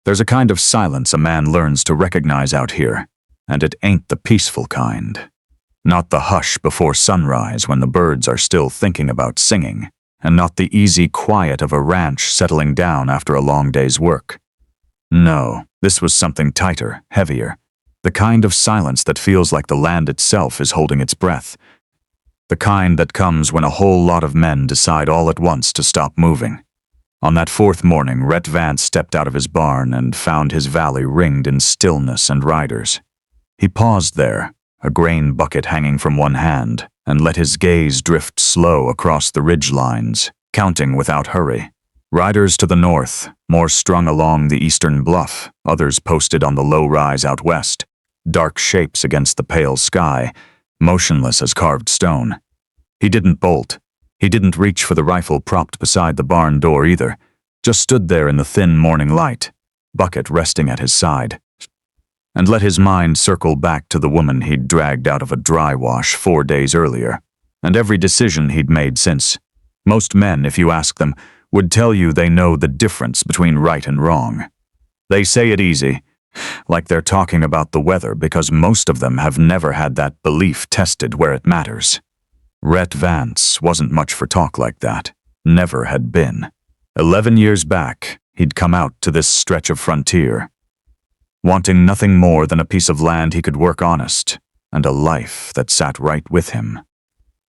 There's a kind of silence a man learns to recognize out here, and it ain't the peaceful kind. Not the hush before sunrise when the birds are still thinking about singing, and not the easy quiet of a ranch settling down after a long day's work. No, this was something tighter, heavier, the kind of silence that feels like the land itself is holding its breath. The kind that comes when a whole lot of men decide all at once to stop moving. On that fourth morning, Rhett Vance stepped out of his barn and found his valley ringed in stillness and riders. He paused there, a grain bucket hanging from one hand, and let his gaze drift slow across the ridge lines, counting without hurry. Riders to the north, more strung along the eastern bluff, others posted on the low rise out west, dark shapes against the pale sky, motionless as carved stone. He didn't bolt. He didn't reach for the rifle propped beside the barn door either, just stood there in the thin morning light, bucket resting at his side, and let his mind circle back to the woman he'd dragged out of a dry wash 4 days earlier, and every decision he'd made since. Most men, if you ask them, would tell you they know the difference between right and wrong. They say it easy, like they're talking about the weather, because most of them have never had that belief tested where it matters. Rhett Vance wasn't much for talk like that, never had been. 11 years back, he'd come out to this stretch of frontier, wanting nothing more than a piece of land he could work honest, and a life that sat right with him.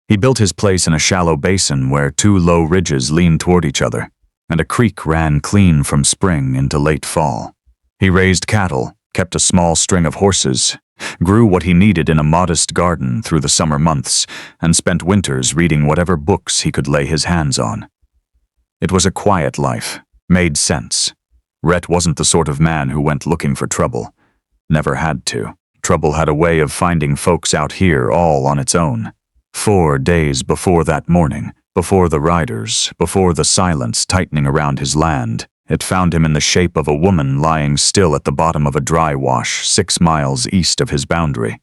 He built his place in a shallow basin where 2 low ridges leaned toward each other, and a creek ran clean from spring into late fall. He raised cattle, kept a small string of horses, grew what he needed in a modest garden through the summer months, and spent winters reading whatever books he could lay his hands on. It was a quiet life, made sense. Rhett wasn't the sort of man who went looking for trouble. Never had to. Trouble had a way of finding folks out here all on its own. 4 days before that morning, before the riders, before the silence tightening around his land, it found him in the shape of a woman lying still at the bottom of a dry wash 6 miles east of his boundary.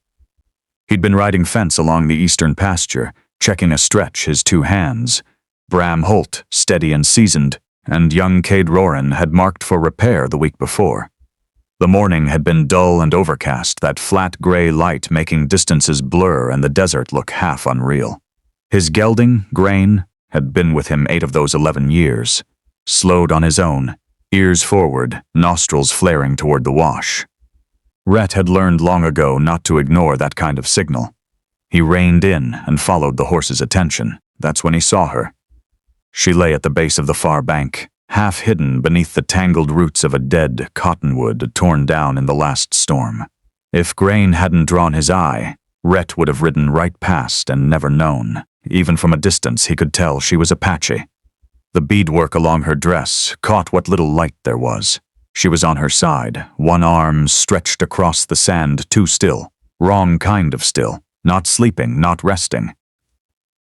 He'd been riding fence along the eastern pasture, checking a stretch his 2 hands. Bram Holt, steady and seasoned, and young Cade Roran had marked for repair the week before. The morning had been dull and overcast, that flat gray light making distances blur and the desert look half unreal. His gelding, Grain, had been with him 8 of those 11 years. Slowed on his own, ears forward, nostrils flaring toward the wash. Rhett had learned long ago not to ignore that kind of signal. He reined in and followed the horse's attention. That's when he saw her. She lay at the base of the far bank, half hidden beneath the tangled roots of a dead cottonwood torn down in the last storm. If Grain hadn't drawn his eye, Rhett would have ridden right past and never known. Even from a distance he could tell she was Apache. The beadwork along her dress caught what little light there was. She was on her side, one arm stretched across the sand, too still. Wrong kind of still. Not sleeping, not resting.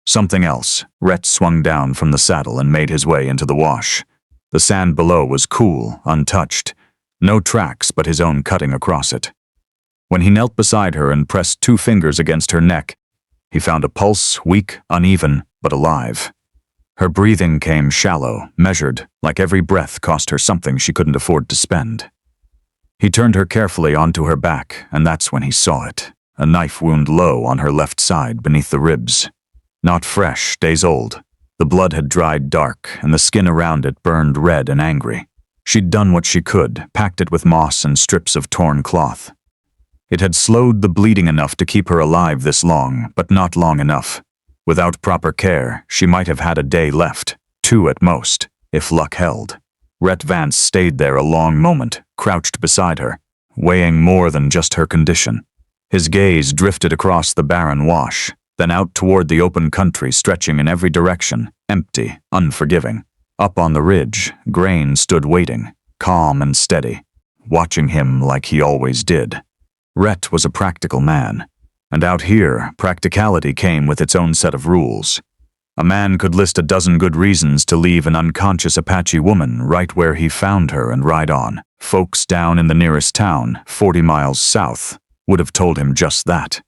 Something else. Rhett swung down from the saddle and made his way into the wash. The sand below was cool, untouched. No tracks but his own cutting across it. When he knelt beside her and pressed 2 fingers against her neck, he found a pulse, weak, uneven, but alive. Her breathing came shallow, measured, like every breath cost her something she couldn't afford to spend. He turned her carefully onto her back, and that's when he saw it. A knife wound low on her left side beneath the ribs. Not fresh, days old. The blood had dried dark, and the skin around it burned red and angry. She'd done what she could, packed it with moss and strips of torn cloth. It had slowed the bleeding enough to keep her alive this long, but not long enough. Without proper care, she might have had a day left, 2 at most, if luck held. Rhett Vance stayed there a long moment, crouched beside her, weighing more than just her condition. His gaze drifted across the barren wash, then out toward the open country stretching in every direction, empty, unforgiving. Up on the ridge, Grain stood waiting, calm and steady, watching him like he always did. Rhett was a practical man. And out here, practicality came with its own set of rules. A man could list a dozen good reasons to leave an unconscious Apache woman right where he found her and ride on. Folks down in the nearest town, 40 miles south, would have told him just that.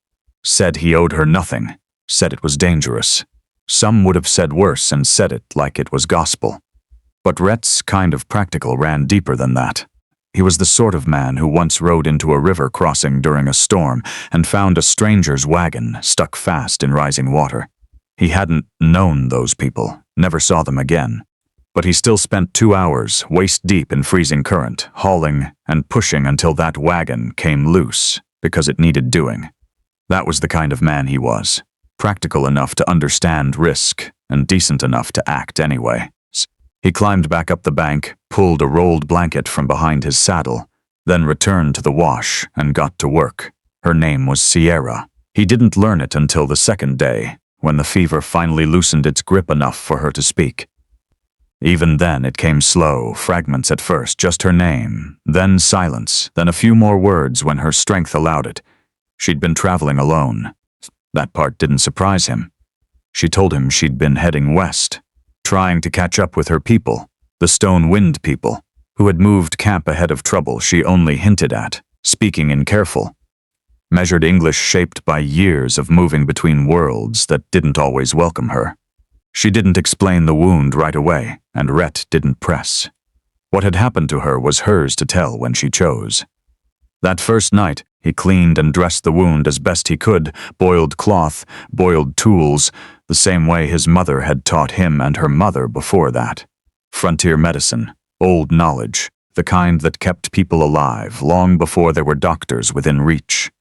Said he owed her nothing, said it was dangerous. Some would have said worse and said it like it was gospel. But Rhett's kind of practical ran deeper than that. He was the sort of man who once rode into a river crossing during a storm and found a stranger's wagon stuck fast in rising water. He hadn't known those people, never saw them again. But he still spent 2 hours, waist-deep in freezing current, hauling and pushing until that wagon came loose because it needed doing. That was the kind of man he was, practical enough to understand risk and decent enough to act anyway. He climbed back up the bank, pulled a rolled blanket from behind his saddle, then returned to the wash and got to work. Her name was Sierra. He didn't learn it until the second day, when the fever finally loosened its grip enough for her to speak. Even then it came slow, fragments at first, just her name, then silence, then a few more words when her strength allowed it. She'd been traveling alone. That part didn't surprise him. She told him she'd been heading west, trying to catch up with her people, the Stone Wind people, who had moved camp ahead of trouble she only hinted at, speaking in careful, measured English shaped by years of moving between worlds that didn't always welcome her. She didn't explain the wound right away, and Rhett didn't press. What had happened to her was hers to tell when she chose. That first night, he cleaned and dressed the wound as best he could, boiled cloth, boiled tools, the same way his mother had taught him and her mother before that. Frontier medicine, old knowledge, the kind that kept people alive long before there were doctors within reach.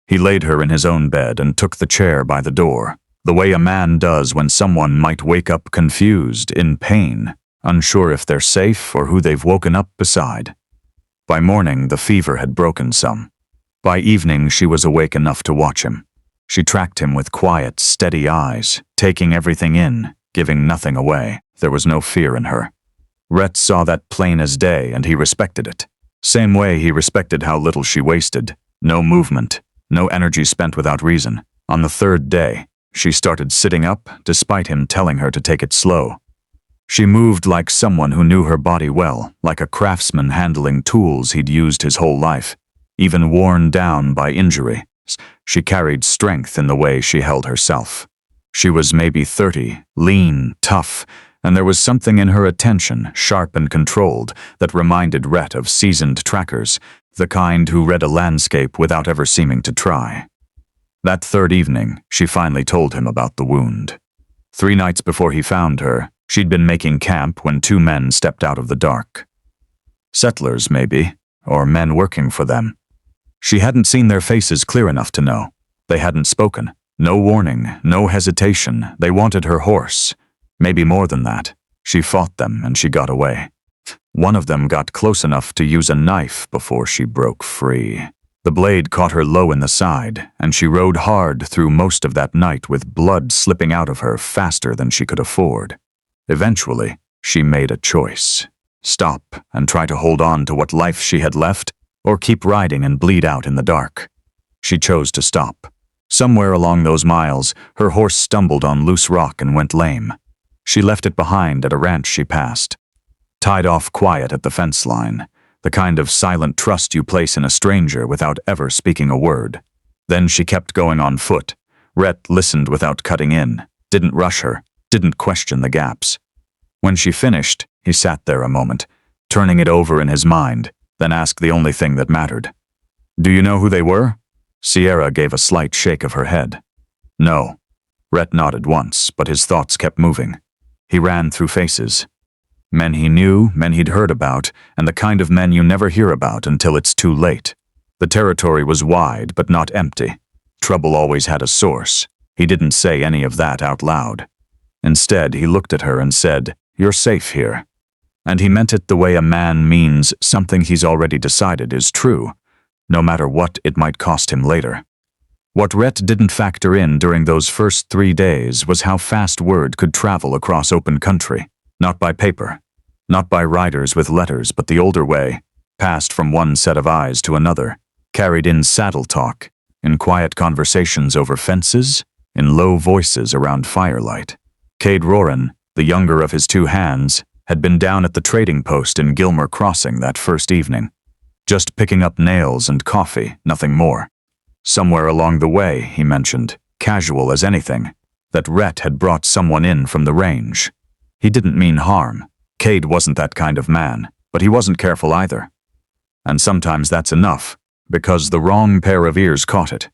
He laid her in his own bed and took the chair by the door, the way a man does when someone might wake up confused, in pain, unsure if they're safe or who they've woken up beside. By morning, the fever had broken some. By evening, she was awake enough to watch him. She tracked him with quiet, steady eyes, taking everything in, giving nothing away. There was no fear in her. Rhett saw that plain as day, and he respected it. Same way he respected how little she wasted. No movement, no energy spent without reason. On the third day, she started sitting up, despite him telling her to take it slow. She moved like someone who knew her body well, like a craftsman handling tools he'd used his whole life, even worn down by injury. She carried strength in the way she held herself. She was maybe 30, lean, tough, and there was something in her attention, sharp and controlled, that reminded Rhett of seasoned trackers, the kind who read a landscape without ever seeming to try. That third evening, she finally told him about the wound. 3 nights before he found her, she'd been making camp when 2 men stepped out of the dark. Settlers, maybe, or men working for them. She hadn't seen their faces clear enough to know. They hadn't spoken. No warning, no hesitation. They wanted her horse. Maybe more than that. She fought them and she got away. One of them got close enough to use a knife before she broke free. The blade caught her low in the side, and she rode hard through most of that night with blood slipping out of her faster than she could afford. Eventually, she made a choice. Stop and try to hold on to what life she had left, or keep riding and bleed out in the dark. She chose to stop. Somewhere along those miles, her horse stumbled on loose rock and went lame. She left it behind at a ranch she passed. Tied off quiet at the fence line, the kind of silent trust you place in a stranger without ever speaking a word. Then she kept going on foot. Rhett listened without cutting in, didn't rush her, didn't question the gaps. When she finished, he sat there a moment, turning it over in his mind, then asked the only thing that mattered. "Do you know who they were?" Sierra gave a slight shake of her head. "No." Rhett nodded once, but his thoughts kept moving. He ran through faces. Men he knew, men he'd heard about, and the kind of men you never hear about until it's too late. The territory was wide, but not empty. Trouble always had a source. He didn't say any of that out loud. Instead, he looked at her and said, "You're safe here." And he meant it the way a man means something he's already decided is true, no matter what it might cost him later. What Rhett didn't factor in during those first 3 days was how fast word could travel across open country. Not by paper, not by riders with letters, but the older way, passed from one set of eyes to another, carried in saddle talk, in quiet conversations over fences, in low voices around firelight. Cade Roran, the younger of his 2 hands, had been down at the trading post in Gilmer Crossing that first evening, just picking up nails and coffee, nothing more. Somewhere along the way, he mentioned, casual as anything, that Rhett had brought someone in from the range. He didn't mean harm. Cade wasn't that kind of man, but he wasn't careful either. And sometimes that's enough, because the wrong pair of ears caught it.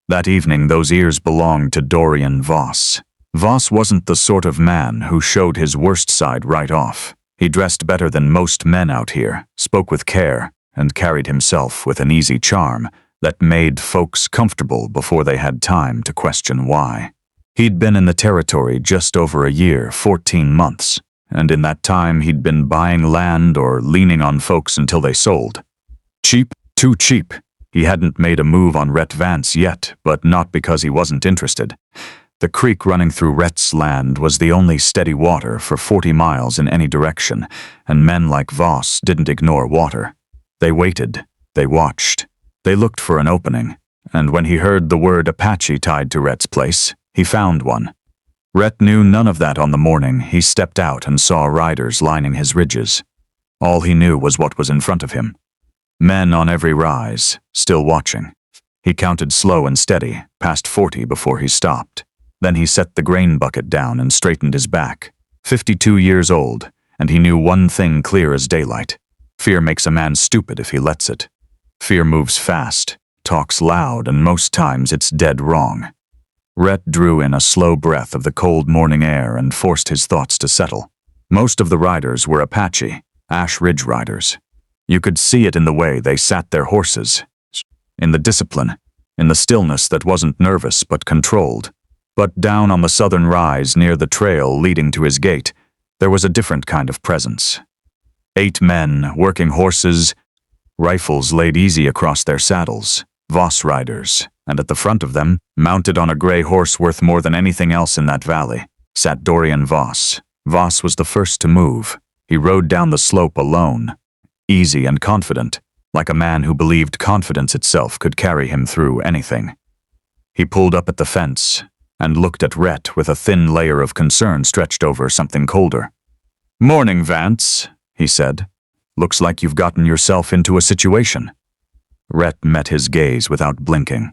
That evening, those ears belonged to Dorian Voss. Voss wasn't the sort of man who showed his worst side right off. He dressed better than most men out here, spoke with care, and carried himself with an easy charm that made folks comfortable before they had time to question why. He'd been in the territory just over a year, 14 months, and in that time he'd been buying land or leaning on folks until they sold. Cheap, too cheap. He hadn't made a move on Rhett Vance yet, but not because he wasn't interested. The creek running through Rhett's land was the only steady water for 40 miles in any direction, and men like Voss didn't ignore water. They waited, they watched, they looked for an opening, and when he heard the word Apache tied to Rhett's place, he found one. Rhett knew none of that on the morning he stepped out and saw riders lining his ridges. All he knew was what was in front of him. Men on every rise, still watching. He counted slow and steady, past 40 before he stopped. Then he set the grain bucket down and straightened his back. 52 years old, and he knew one thing clear as daylight. Fear makes a man stupid if he lets it. Fear moves fast, talks loud, and most times it's dead wrong. Rhett drew in a slow breath of the cold morning air and forced his thoughts to settle. Most of the riders were Apache, Ash Ridge riders. You could see it in the way they sat their horses, in the discipline, in the stillness that wasn't nervous but controlled. But down on the southern rise near the trail leading to his gate, there was a different kind of presence. 8 men, working horses, rifles laid easy across their saddles, Voss riders, and at the front of them, mounted on a gray horse worth more than anything else in that valley, sat Dorian Voss. Voss was the first to move. He rode down the slope alone, easy and confident, like a man who believed confidence itself could carry him through anything. He pulled up at the fence and looked at Rhett with a thin layer of concern stretched over something colder. "Morning, Vance," he said. "Looks like you've gotten yourself into a situation." Rhett met his gaze without blinking.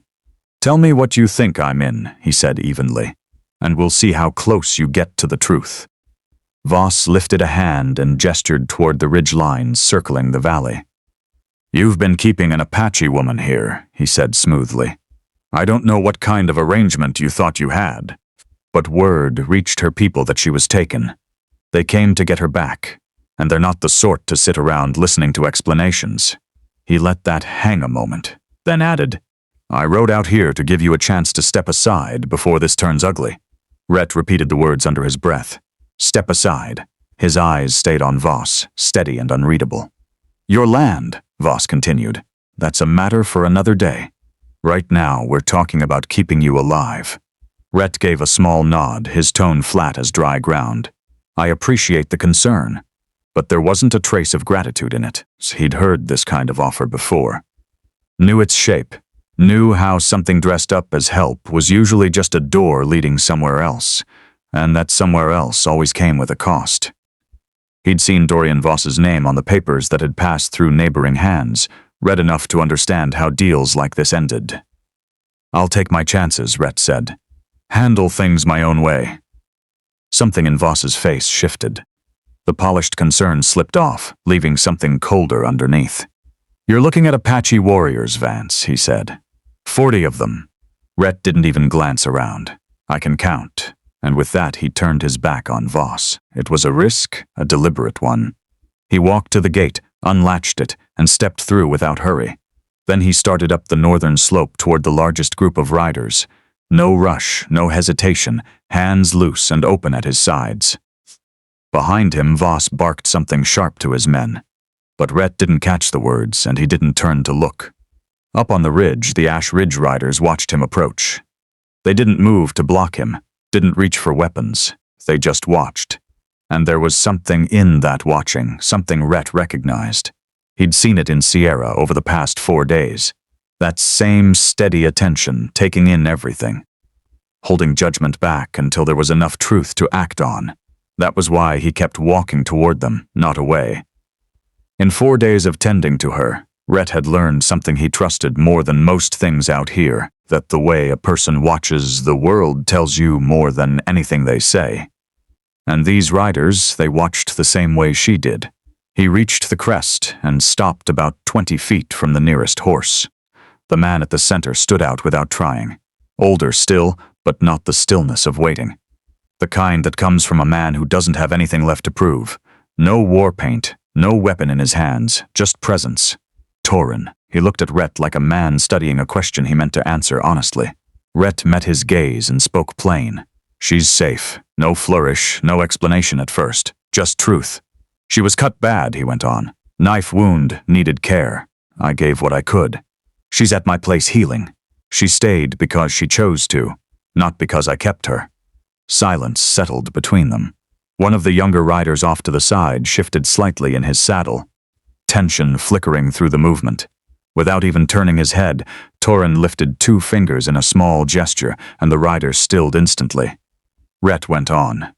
"Tell me what you think I'm in," he said evenly, "and we'll see how close you get to the truth." Voss lifted a hand and gestured toward the ridge lines circling the valley. "You've been keeping an Apache woman here," he said smoothly. "I don't know what kind of arrangement you thought you had, but word reached her people that she was taken. They came to get her back, and they're not the sort to sit around listening to explanations." He let that hang a moment, then added, "I rode out here to give you a chance to step aside before this turns ugly." Rhett repeated the words under his breath. "Step aside." His eyes stayed on Voss, steady and unreadable. "Your land," Voss continued. "That's a matter for another day. Right now, we're talking about keeping you alive." Rhett gave a small nod, his tone flat as dry ground. "I appreciate the concern, but there wasn't a trace of gratitude in it." He'd heard this kind of offer before. Knew its shape, knew how something dressed up as help was usually just a door leading somewhere else, and that somewhere else always came with a cost. He'd seen Dorian Voss's name on the papers that had passed through neighboring hands, read enough to understand how deals like this ended. "I'll take my chances," Rhett said. "Handle things my own way." Something in Voss's face shifted. The polished concern slipped off, leaving something colder underneath. "You're looking at Apache warriors, Vance," he said. 40 of them. Rhett didn't even glance around. "I can count." And with that, he turned his back on Voss. It was a risk, a deliberate one. He walked to the gate, unlatched it, and stepped through without hurry. Then he started up the northern slope toward the largest group of riders. No rush, no hesitation, hands loose and open at his sides. Behind him, Voss barked something sharp to his men. But Rhett didn't catch the words, and he didn't turn to look. Up on the ridge, the Ash Ridge riders watched him approach. They didn't move to block him, didn't reach for weapons. They just watched. And there was something in that watching, something Rhett recognized. He'd seen it in Sierra over the past 4 days. That same steady attention, taking in everything. Holding judgment back until there was enough truth to act on. That was why he kept walking toward them, not away. In 4 days of tending to her, Rhett had learned something he trusted more than most things out here, that the way a person watches the world tells you more than anything they say. And these riders, they watched the same way she did. He reached the crest and stopped about 20 feet from the nearest horse. The man at the center stood out without trying. Older still, but not the stillness of waiting. The kind that comes from a man who doesn't have anything left to prove. No war paint, no weapon in his hands, just presence. Torin. He looked at Rhett like a man studying a question he meant to answer honestly. Rhett met his gaze and spoke plain. She's safe. No flourish, no explanation at first. Just truth. She was cut bad, he went on. Knife wound, needed care. I gave what I could. She's at my place healing. She stayed because she chose to, not because I kept her. Silence settled between them. One of the younger riders off to the side shifted slightly in his saddle, tension flickering through the movement. Without even turning his head, Torin lifted 2 fingers in a small gesture, and the rider stilled instantly. Rhett went on.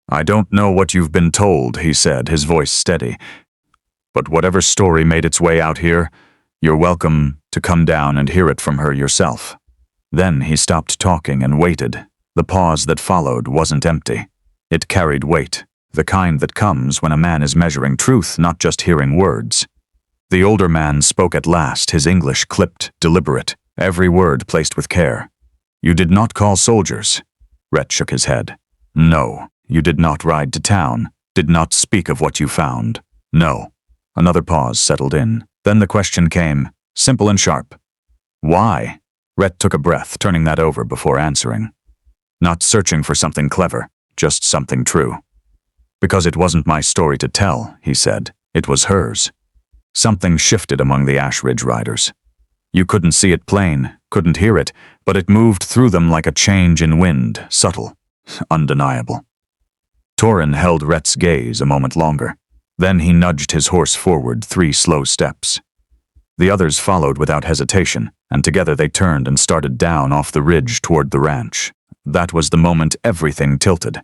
I don't know what you've been told, he said, his voice steady. But whatever story made its way out here, you're welcome to come down and hear it from her yourself. Then he stopped talking and waited. The pause that followed wasn't empty. It carried weight, the kind that comes when a man is measuring truth, not just hearing words. The older man spoke at last, his English clipped, deliberate, every word placed with care. You did not call soldiers. Rhett shook his head. No, you did not ride to town, did not speak of what you found. No. Another pause settled in. Then the question came, simple and sharp. Why? Rhett took a breath, turning that over before answering. Not searching for something clever, just something true. Because it wasn't my story to tell, he said. It was hers. Something shifted among the Ash Ridge riders. You couldn't see it plain, couldn't hear it, but it moved through them like a change in wind, subtle, undeniable. Torin held Rhett's gaze a moment longer. Then he nudged his horse forward 3 slow steps. The others followed without hesitation, and together they turned and started down off the ridge toward the ranch. That was the moment everything tilted.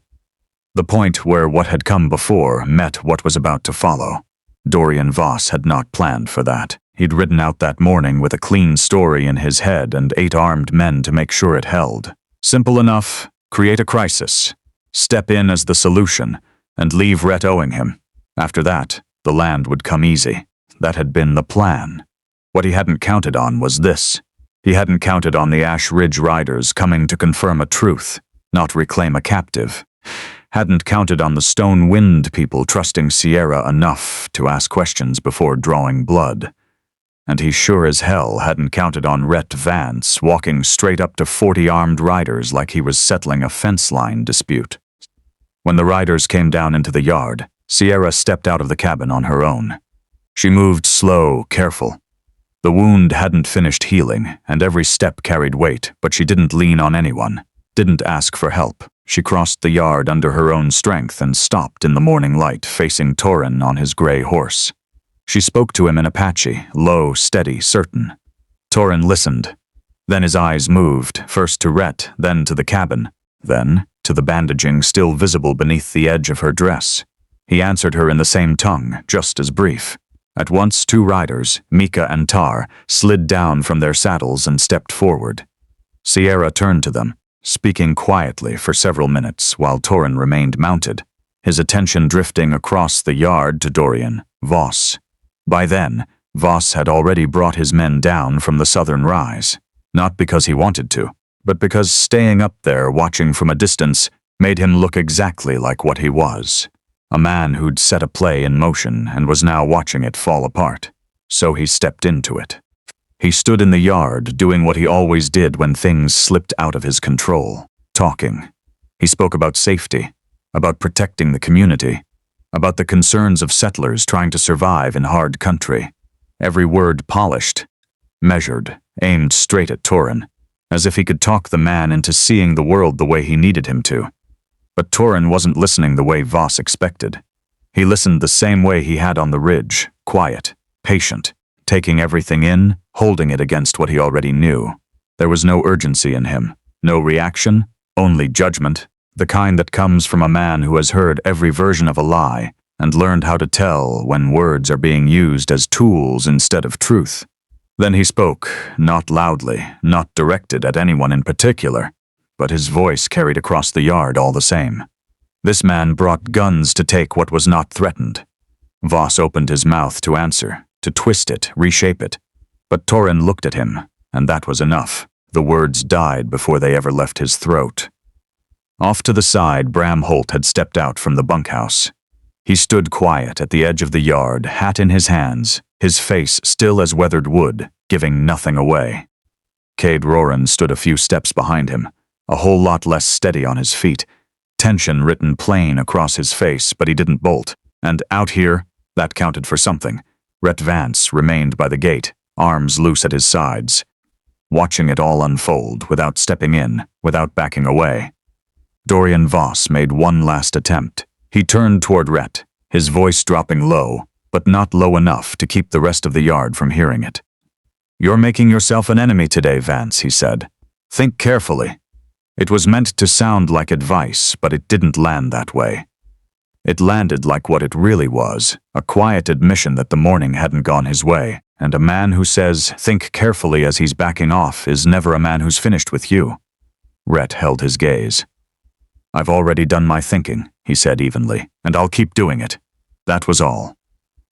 The point where what had come before met what was about to follow. Dorian Voss had not planned for that. He'd ridden out that morning with a clean story in his head and 8 armed men to make sure it held. Simple enough, create a crisis, step in as the solution, and leave Rhett owing him. After that, the land would come easy. That had been the plan. What he hadn't counted on was this. He hadn't counted on the Ash Ridge riders coming to confirm a truth, not reclaim a captive. Hadn't counted on the Stone Wind people trusting Sierra enough to ask questions before drawing blood. And he sure as hell hadn't counted on Rhett Vance walking straight up to 40 armed riders like he was settling a fence line dispute. When the riders came down into the yard, Sierra stepped out of the cabin on her own. She moved slow, careful. The wound hadn't finished healing, and every step carried weight, but she didn't lean on anyone, didn't ask for help. She crossed the yard under her own strength and stopped in the morning light, facing Torin on his gray horse. She spoke to him in Apache, low, steady, certain. Torin listened. Then his eyes moved, first to Rhett, then to the cabin, then to the bandaging still visible beneath the edge of her dress. He answered her in the same tongue, just as brief. At once 2 riders, Mika and Tar, slid down from their saddles and stepped forward. Sierra turned to them, speaking quietly for several minutes while Torin remained mounted, his attention drifting across the yard to Dorian Voss. By then, Voss had already brought his men down from the southern rise, not because he wanted to, but because staying up there watching from a distance made him look exactly like what he was. A man who'd set a play in motion and was now watching it fall apart. So he stepped into it. He stood in the yard doing what he always did when things slipped out of his control, talking. He spoke about safety, about protecting the community, about the concerns of settlers trying to survive in hard country. Every word polished, measured, aimed straight at Torin, as if he could talk the man into seeing the world the way he needed him to. But Torin wasn't listening the way Voss expected. He listened the same way he had on the ridge, quiet, patient, taking everything in, holding it against what he already knew. There was no urgency in him, no reaction, only judgment, the kind that comes from a man who has heard every version of a lie and learned how to tell when words are being used as tools instead of truth. Then he spoke, not loudly, not directed at anyone in particular, but his voice carried across the yard all the same. This man brought guns to take what was not threatened. Voss opened his mouth to answer, to twist it, reshape it. But Torin looked at him, and that was enough. The words died before they ever left his throat. Off to the side, Bram Holt had stepped out from the bunkhouse. He stood quiet at the edge of the yard, hat in his hands, his face still as weathered wood, giving nothing away. Cade Roran stood a few steps behind him, a whole lot less steady on his feet, tension written plain across his face, but he didn't bolt. And out here, that counted for something. Rhett Vance remained by the gate, arms loose at his sides, watching it all unfold, without stepping in, without backing away. Dorian Voss made one last attempt. He turned toward Rhett, his voice dropping low, but not low enough to keep the rest of the yard from hearing it. "You're making yourself an enemy today, Vance," he said. "Think carefully." It was meant to sound like advice, but it didn't land that way. It landed like what it really was, a quiet admission that the morning hadn't gone his way, and a man who says, "Think carefully" as he's backing off is never a man who's finished with you. Rhett held his gaze. "I've already done my thinking," he said evenly, "and I'll keep doing it." That was all.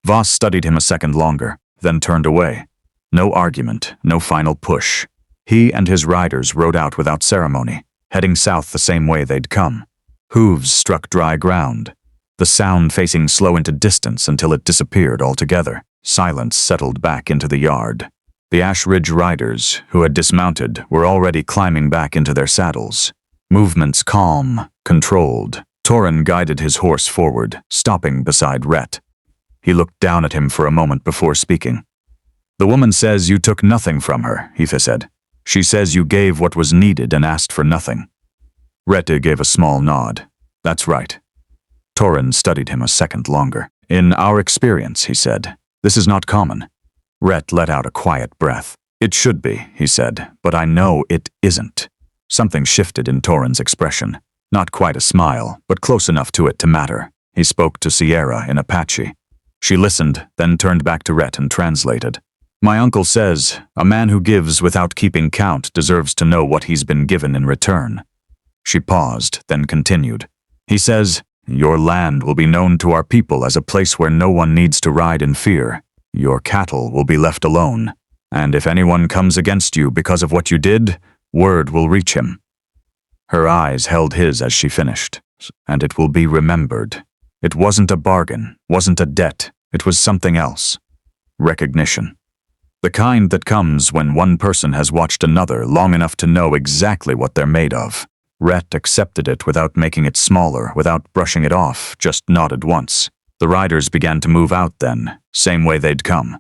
Voss studied him a second longer, then turned away. No argument, no final push. He and his riders rode out without ceremony, heading south the same way they'd come. Hooves struck dry ground, the sound facing slow into distance until it disappeared altogether. Silence settled back into the yard. The Ash Ridge riders, who had dismounted, were already climbing back into their saddles. Movements calm, controlled. Torin guided his horse forward, stopping beside Rhett. He looked down at him for a moment before speaking. "The woman says you took nothing from her," he said. "She says you gave what was needed and asked for nothing." Rhett gave a small nod. "That's right." Torin studied him a second longer. "In our experience," he said, "this is not common." Rhett let out a quiet breath. "It should be," he said, "but I know it isn't." Something shifted in Torin's expression. Not quite a smile, but close enough to it to matter. He spoke to Sierra in Apache. She listened, then turned back to Rhett and translated. "My uncle says, a man who gives without keeping count deserves to know what he's been given in return." She paused, then continued. "He says, your land will be known to our people as a place where no one needs to ride in fear. Your cattle will be left alone. And if anyone comes against you because of what you did, word will reach him." Her eyes held his as she finished. "And it will be remembered." It wasn't a bargain, wasn't a debt. It was something else. Recognition. The kind that comes when one person has watched another long enough to know exactly what they're made of. Rhett accepted it without making it smaller, without brushing it off, just nodded once. The riders began to move out then, same way they'd come.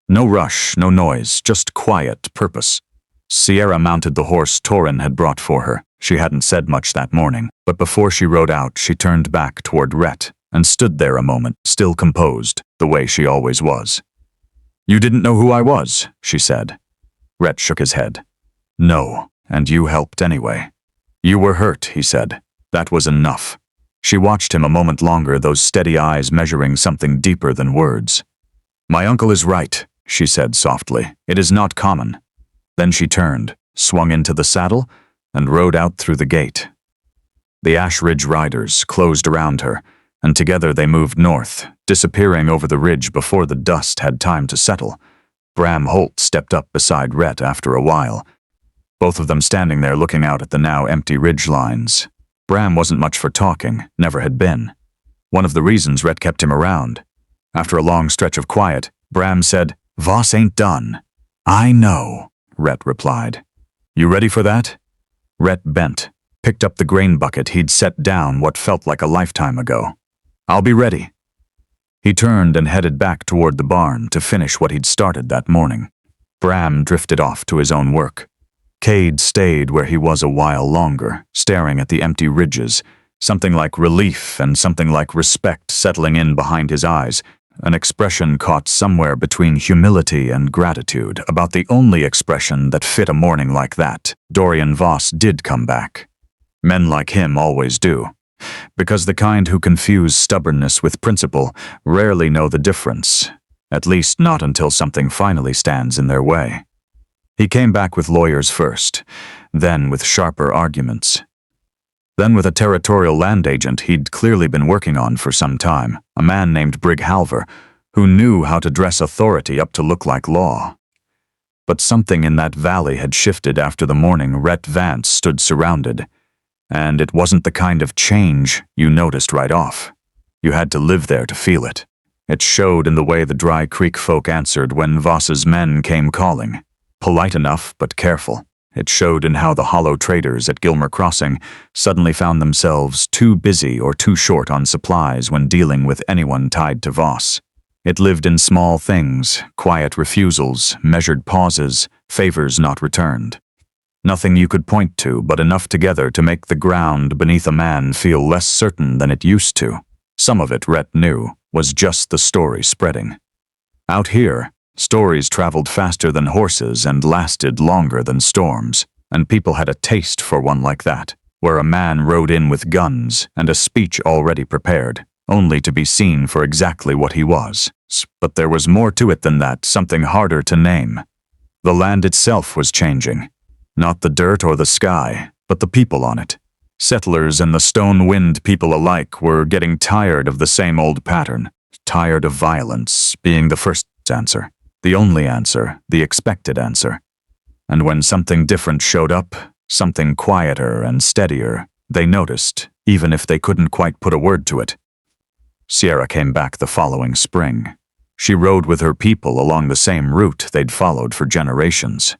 No rush, no noise, just quiet purpose. Sierra mounted the horse Torin had brought for her. She hadn't said much that morning, but before she rode out, she turned back toward Rhett and stood there a moment, still composed, the way she always was. "You didn't know who I was," she said. Rhett shook his head. "No, and you helped anyway." "You were hurt," he said. That was enough. She watched him a moment longer, those steady eyes measuring something deeper than words. "My uncle is right," she said softly. "It is not common." Then she turned, swung into the saddle, and rode out through the gate. The Ash Ridge riders closed around her, and together they moved north, disappearing over the ridge before the dust had time to settle. Bram Holt stepped up beside Rhett after a while, both of them standing there looking out at the now empty ridge lines. Bram wasn't much for talking, never had been. One of the reasons Rhett kept him around. After a long stretch of quiet, Bram said, "Voss ain't done." "I know," Rhett replied. "You ready for that?" Rhett bent, picked up the grain bucket he'd set down what felt like a lifetime ago. "I'll be ready." He turned and headed back toward the barn to finish what he'd started that morning. Bram drifted off to his own work. Cade stayed where he was a while longer, staring at the empty ridges, something like relief and something like respect settling in behind his eyes, an expression caught somewhere between humility and gratitude, about the only expression that fit a morning like that. Dorian Voss did come back. Men like him always do, because the kind who confuse stubbornness with principle rarely know the difference, at least not until something finally stands in their way. He came back with lawyers first, then with sharper arguments. Then with a territorial land agent he'd clearly been working on for some time, a man named Brig Halver, who knew how to dress authority up to look like law. But something in that valley had shifted after the morning Rhett Vance stood surrounded, and it wasn't the kind of change you noticed right off. You had to live there to feel it. It showed in the way the Dry Creek folk answered when Voss's men came calling. Polite enough, but careful. It showed in how the hollow traders at Gilmer Crossing suddenly found themselves too busy or too short on supplies when dealing with anyone tied to Voss. It lived in small things, quiet refusals, measured pauses, favors not returned. Nothing you could point to, but enough together to make the ground beneath a man feel less certain than it used to. Some of it, Rhett knew, was just the story spreading. Out here, stories traveled faster than horses and lasted longer than storms, and people had a taste for one like that, where a man rode in with guns and a speech already prepared, only to be seen for exactly what he was. But there was more to it than that, something harder to name. The land itself was changing. Not the dirt or the sky, but the people on it. Settlers and the stone-wind people alike were getting tired of the same old pattern, tired of violence being the first answer, the only answer, the expected answer. And when something different showed up, something quieter and steadier, they noticed, even if they couldn't quite put a word to it. Sierra came back the following spring. She rode with her people along the same route they'd followed for generations.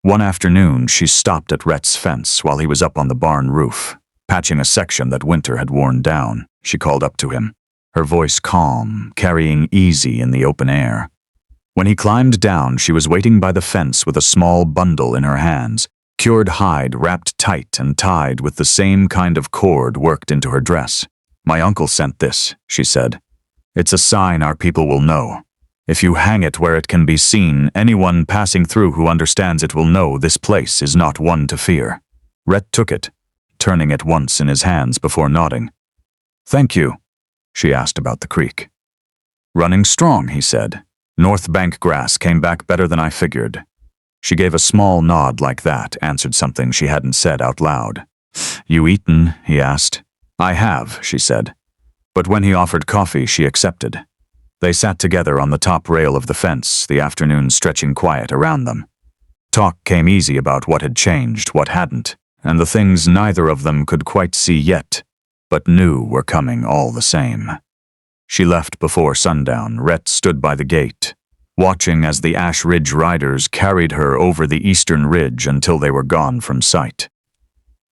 One afternoon, she stopped at Rhett's fence while he was up on the barn roof, patching a section that winter had worn down. She called up to him, her voice calm, carrying easy in the open air. When he climbed down, she was waiting by the fence with a small bundle in her hands, cured hide wrapped tight and tied with the same kind of cord worked into her dress. "My uncle sent this," she said. "It's a sign our people will know. If you hang it where it can be seen, anyone passing through who understands it will know this place is not one to fear." Rhett took it, turning it once in his hands before nodding. "Thank you," she asked about the creek. "Running strong," he said. "North Bank grass came back better than I figured." She gave a small nod like that, answered something she hadn't said out loud. "You eaten?" he asked. "I have," she said. But when he offered coffee, she accepted. They sat together on the top rail of the fence, the afternoon stretching quiet around them. Talk came easy about what had changed, what hadn't, and the things neither of them could quite see yet, but knew were coming all the same. She left before sundown. Rhett stood by the gate, watching as the Ash Ridge riders carried her over the eastern ridge until they were gone from sight.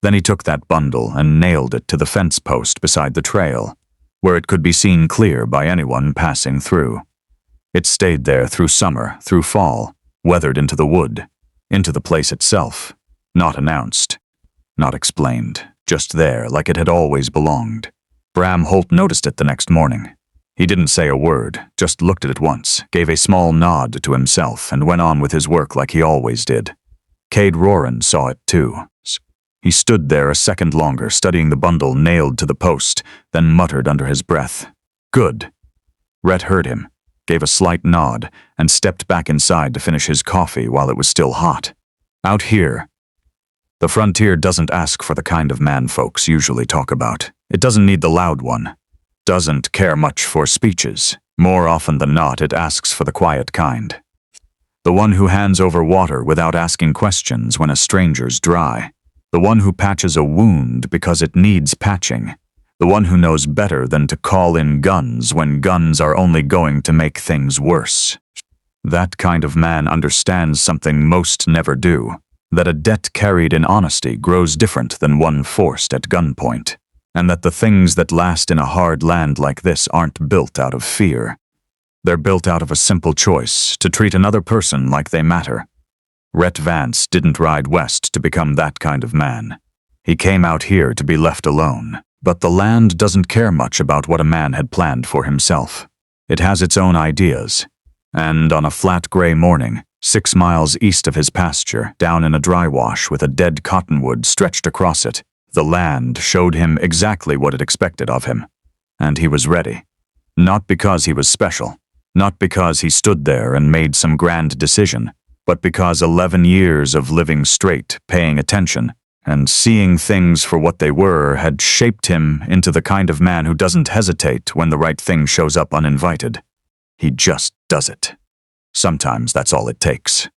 Then he took that bundle and nailed it to the fence post beside the trail, where it could be seen clear by anyone passing through. It stayed there through summer, through fall, weathered into the wood, into the place itself, not announced, not explained, just there like it had always belonged. Bram Holt noticed it the next morning. He didn't say a word, just looked at it once, gave a small nod to himself, and went on with his work like he always did. Cade Roran saw it too. He stood there a second longer, studying the bundle nailed to the post, then muttered under his breath, "Good." Rhett heard him, gave a slight nod, and stepped back inside to finish his coffee while it was still hot. Out here, the frontier doesn't ask for the kind of man folks usually talk about. It doesn't need the loud one. Doesn't care much for speeches. More often than not, it asks for the quiet kind. The one who hands over water without asking questions when a stranger's dry. The one who patches a wound because it needs patching. The one who knows better than to call in guns when guns are only going to make things worse. That kind of man understands something most never do, that a debt carried in honesty grows different than one forced at gunpoint, and that the things that last in a hard land like this aren't built out of fear. They're built out of a simple choice to treat another person like they matter. Rhett Vance didn't ride west to become that kind of man. He came out here to be left alone. But the land doesn't care much about what a man had planned for himself. It has its own ideas. And on a flat gray morning, 6 miles east of his pasture, down in a dry wash with a dead cottonwood stretched across it, the land showed him exactly what it expected of him. And he was ready. Not because he was special. Not because he stood there and made some grand decision, but because 11 years of living straight, paying attention, And seeing things for what they were had shaped him into the kind of man who doesn't hesitate when the right thing shows up uninvited. He just does it. Sometimes that's all it takes.